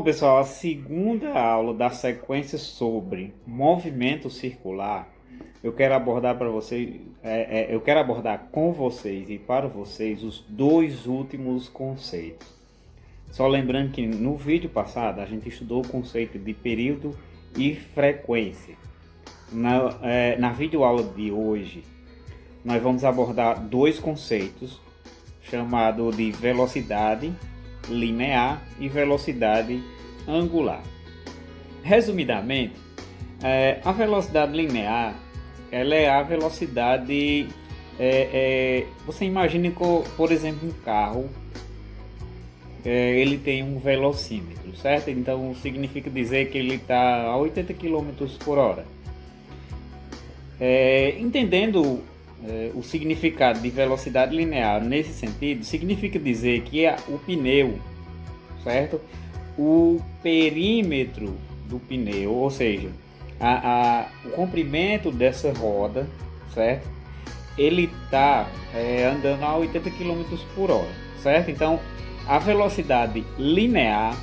Bom, pessoal, a segunda aula da sequência sobre movimento circular, eu quero abordar para vocês, eu quero abordar com vocês e para vocês os dois últimos conceitos. Só lembrando que no vídeo passado a gente estudou o conceito de período e frequência. Na videoaula de hoje, nós vamos abordar dois conceitos, chamado de velocidade linear e velocidade angular. Resumidamente, a velocidade linear ela é a velocidade. Você imagine, por exemplo, um carro. Ele tem um velocímetro, certo? Então significa dizer que ele está a 80 km por hora. Entendendo o significado de velocidade linear nesse sentido, significa dizer que o pneu, certo? O perímetro do pneu, ou seja, o comprimento dessa roda, certo? Ele está andando a 80 km por hora, certo? Então, a velocidade linear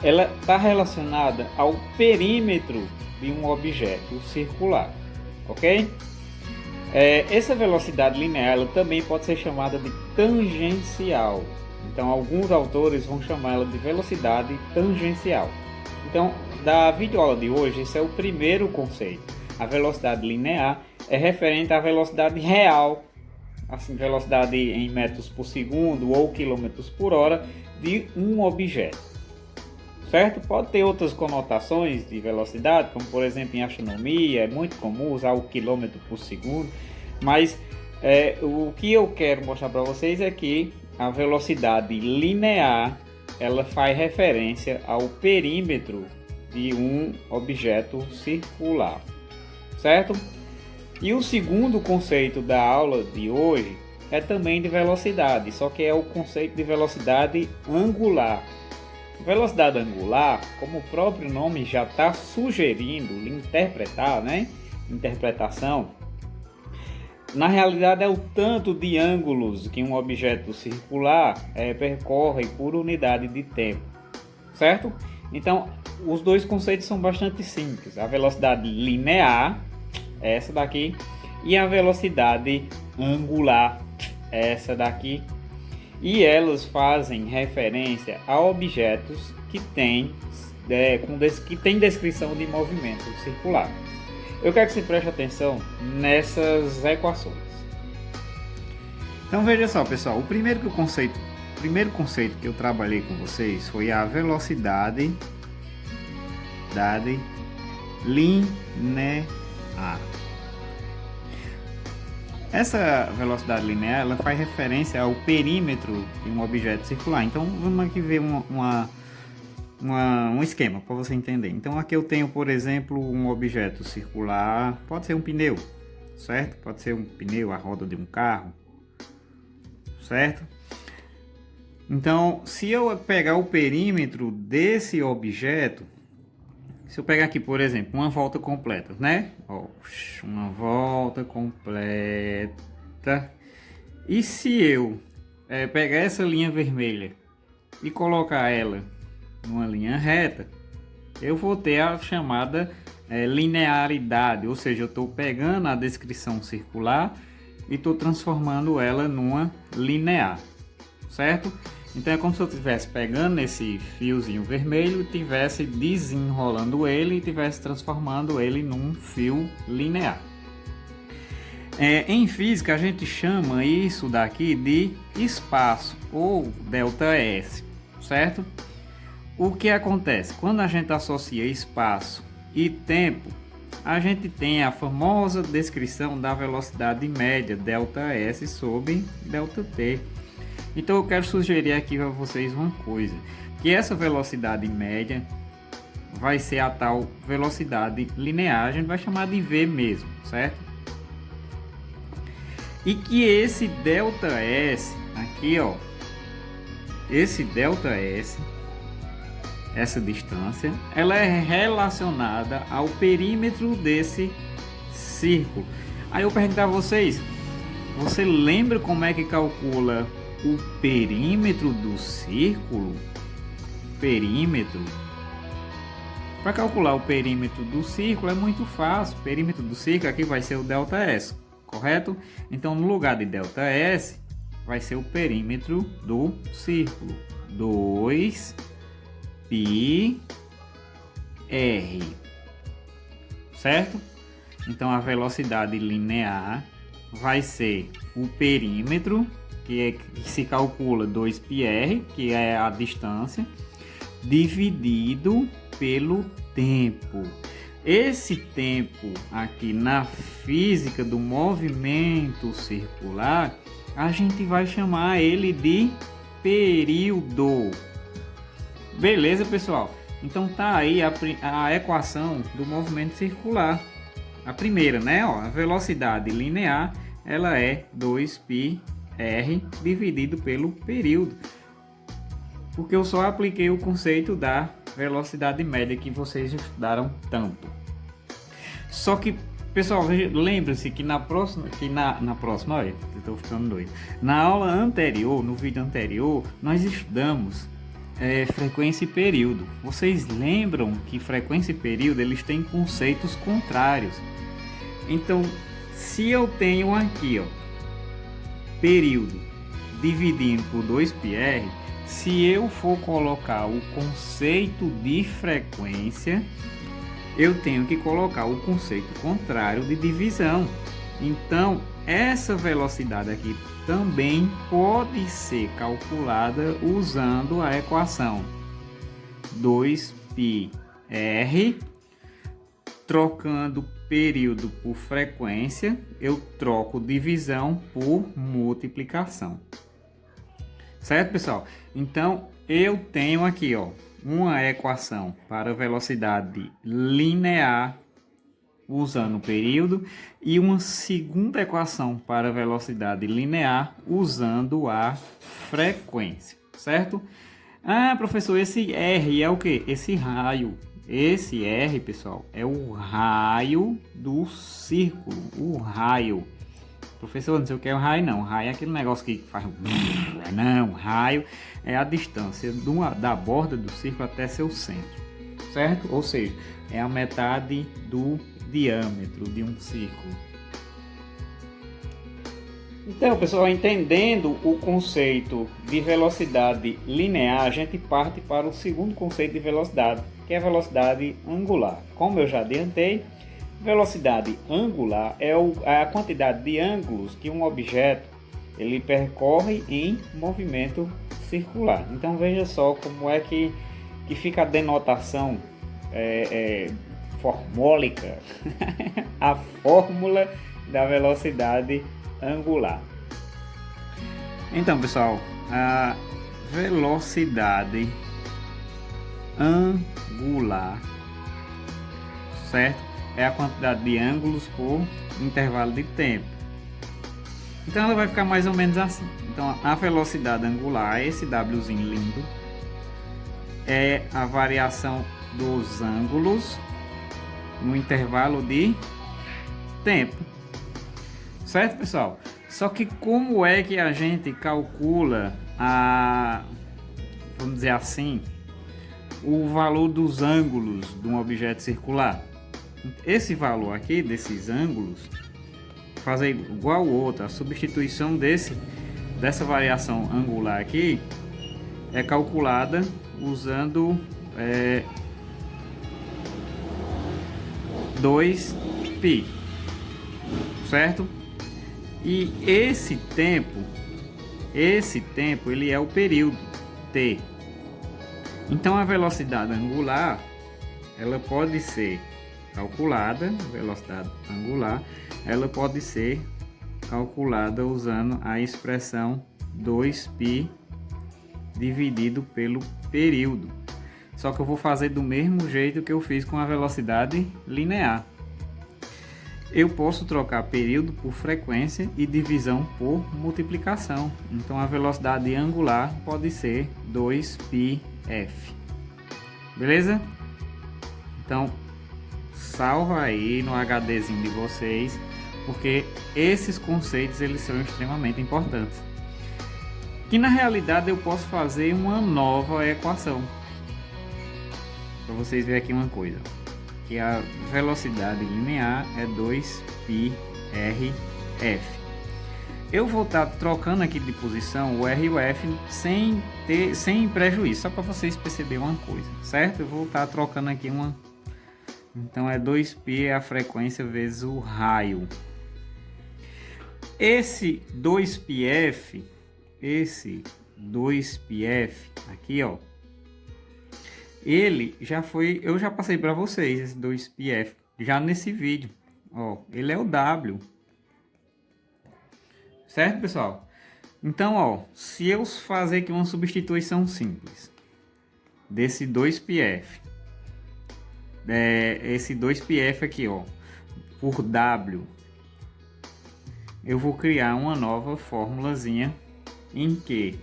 ela está relacionada ao perímetro de um objeto circular, ok? Essa velocidade linear ela também pode ser chamada de tangencial. Então, alguns autores vão chamar ela de velocidade tangencial. Então, da videoaula de hoje, esse é o primeiro conceito. A velocidade linear é referente à velocidade real, assim, velocidade em metros por segundo ou quilômetros por hora de um objeto. Certo? Pode ter outras conotações de velocidade, como por exemplo em astronomia, é muito comum usar o quilômetro por segundo, mas o que eu quero mostrar para vocês é que a velocidade linear ela faz referência ao perímetro de um objeto circular, certo? E o segundo conceito da aula de hoje é também de velocidade, só que é o conceito de velocidade angular. Velocidade angular, como o próprio nome já está sugerindo, interpretar, né? Interpretação. Na realidade é o tanto de ângulos que um objeto circular percorre por unidade de tempo, certo? Então, os dois conceitos são bastante simples. A velocidade linear, essa daqui, e a velocidade angular, essa daqui. E elas fazem referência a objetos que têm descrição de movimento circular. Eu quero que você preste atenção nessas equações. Então veja só, pessoal, o primeiro conceito que eu trabalhei com vocês foi a velocidade linear. Essa velocidade linear ela faz referência ao perímetro de um objeto circular. Então vamos aqui ver um esquema para você entender. Então aqui eu tenho, por exemplo, um objeto circular, pode ser um pneu, certo? Pode ser um pneu, a roda de um carro, certo? Então, se eu pegar o perímetro desse objeto, se eu pegar aqui, por exemplo, uma volta completa, né? Uma volta completa. E se eu pegar essa linha vermelha e colocar ela numa linha reta, eu vou ter a chamada linearidade, ou seja, eu estou pegando a descrição circular e estou transformando ela numa linear, certo? Então é como se eu estivesse pegando esse fiozinho vermelho, estivesse desenrolando ele e estivesse transformando ele num fio linear. Em física a gente chama isso daqui de espaço ou ΔS, certo? O que acontece? Quando a gente associa espaço e tempo, a gente tem a famosa descrição da velocidade média ΔS sobre ΔT. Então eu quero sugerir aqui para vocês uma coisa, que essa velocidade média vai ser a tal velocidade linear, a gente vai chamar de V mesmo, certo? E que esse ΔS aqui, ó, esse ΔS, essa distância, ela é relacionada ao perímetro desse círculo. Aí eu pergunto a vocês, você lembra como é que calcula o perímetro do círculo? perímetro, para calcular o perímetro do círculo é muito fácil. O perímetro do círculo aqui vai ser o ΔS, correto? Então, no lugar de ΔS, vai ser o perímetro do círculo, 2πr, certo? Então, a velocidade linear vai ser o perímetro, que se calcula 2πr, que é a distância, dividido pelo tempo. Esse tempo aqui na física do movimento circular, a gente vai chamar ele de período. Beleza, pessoal? Então tá aí a equação do movimento circular. A primeira, né? Ó, a velocidade linear, ela é 2πr dividido pelo período. Porque eu só apliquei o conceito da velocidade média que vocês estudaram tanto. Só que, pessoal, lembre-se que na próxima, olha, eu estou ficando doido. Na aula anterior, no vídeo anterior, nós estudamos frequência e período. Vocês lembram que frequência e período eles têm conceitos contrários. Então, se eu tenho aqui, ó, período dividindo por 2πr, se eu for colocar o conceito de frequência, eu tenho que colocar o conceito contrário de divisão. Então, essa velocidade aqui também pode ser calculada usando a equação 2πr, trocando período por frequência, eu troco divisão por multiplicação. Certo, pessoal? Então, eu tenho aqui, ó, uma equação para velocidade linear usando o período e uma segunda equação para velocidade linear usando a frequência, certo? Ah, professor, esse R é o quê? Esse raio. Esse R, pessoal, é o raio do círculo, o raio. Professor, não sei o que é o raio, não. Raio é aquele negócio que faz... Não, raio é a distância da borda do círculo até seu centro, certo? Ou seja, é a metade do diâmetro de um círculo. Então, pessoal, entendendo o conceito de velocidade linear, a gente parte para o segundo conceito de velocidade, que é a velocidade angular. Como eu já adiantei, velocidade angular é a quantidade de ângulos que um objeto ele percorre em movimento circular. Então veja só como é que fica a denotação formólica, a fórmula da velocidade angular. Então, pessoal, a velocidade angular, certo? É a quantidade de ângulos por intervalo de tempo. Então ela vai ficar mais ou menos assim. Então a velocidade angular, esse Wzinho lindo, é a variação dos ângulos no intervalo de tempo. Certo, pessoal? Só que como é que a gente calcula vamos dizer assim, o valor dos ângulos de um objeto circular? Esse valor aqui, desses ângulos, fazer igual ao outro, a substituição dessa variação angular aqui é calculada usando 2π, certo? E esse tempo ele é o período t. Então a velocidade angular ela pode ser calculada, velocidade angular, ela pode ser calculada usando a expressão 2π dividido pelo período. Só que eu vou fazer do mesmo jeito que eu fiz com a velocidade linear. Eu posso trocar período por frequência e divisão por multiplicação. Então a velocidade angular pode ser 2πf. Beleza? Então salva aí no HDzinho de vocês, porque esses conceitos eles são extremamente importantes. Que na realidade eu posso fazer uma nova equação. para vocês verem aqui uma coisa, que a velocidade linear é 2πrf. Eu vou estar trocando aqui de posição o R e o F sem prejuízo, só para vocês perceberem uma coisa, certo? Eu vou estar trocando aqui uma. Então é 2π é a frequência vezes o raio. Esse 2πf, aqui, ó, ele já foi, eu já passei para vocês esse 2πf já nesse vídeo, ó, ele é o W. Certo, pessoal? Então, ó, se eu fazer aqui uma substituição simples desse 2πf, esse 2πf aqui, ó, por W, eu vou criar uma nova formulazinha em que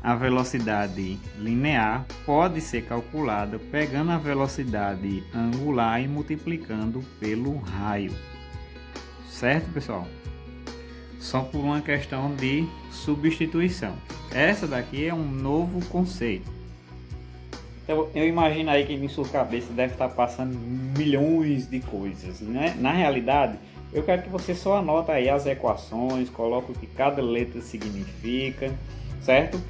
a velocidade linear pode ser calculada pegando a velocidade angular e multiplicando pelo raio. Certo, pessoal? Só por uma questão de substituição. Essa daqui é um novo conceito. Então, eu imagino aí que em sua cabeça deve estar passando milhões de coisas, né? Na realidade, eu quero que você só anota aí as equações, coloque o que cada letra significa, certo?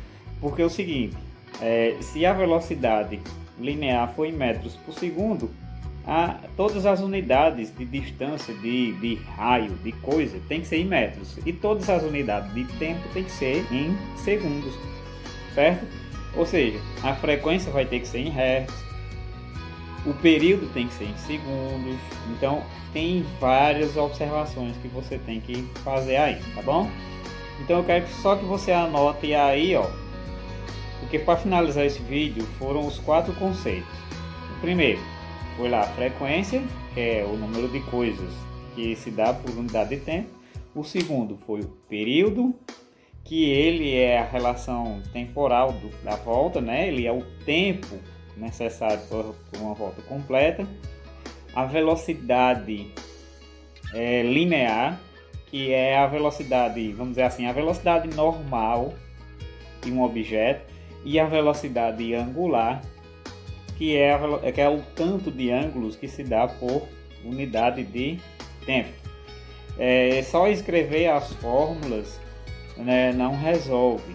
Porque é o seguinte, se a velocidade linear for em metros por segundo, todas as unidades de distância, de raio, de coisa, tem que ser em metros. E todas as unidades de tempo tem que ser em segundos, certo? Ou seja, a frequência vai ter que ser em hertz, o período tem que ser em segundos. Então, tem várias observações que você tem que fazer aí, tá bom? Então, eu quero só que você anote aí, ó. Porque para finalizar esse vídeo, foram os 4 conceitos. O primeiro foi lá a frequência, que é o número de coisas que se dá por unidade de tempo. O segundo foi o período, que ele é a relação temporal da volta, né? Ele é o tempo necessário para uma volta completa. A velocidade linear, que é a velocidade, vamos dizer assim, a velocidade normal de um objeto. E a velocidade angular, que é o tanto de ângulos que se dá por unidade de tempo. Só escrever as fórmulas, né, não resolve.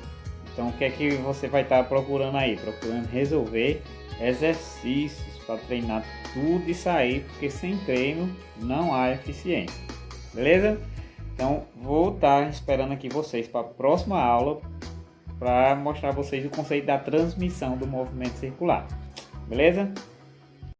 Então, o que é que você vai estar procurando aí? Procurando resolver exercícios para treinar tudo e sair, porque sem treino não há eficiência. Beleza? Então, vou estar esperando aqui vocês para a próxima aula, para mostrar a vocês o conceito da transmissão do movimento circular. Beleza?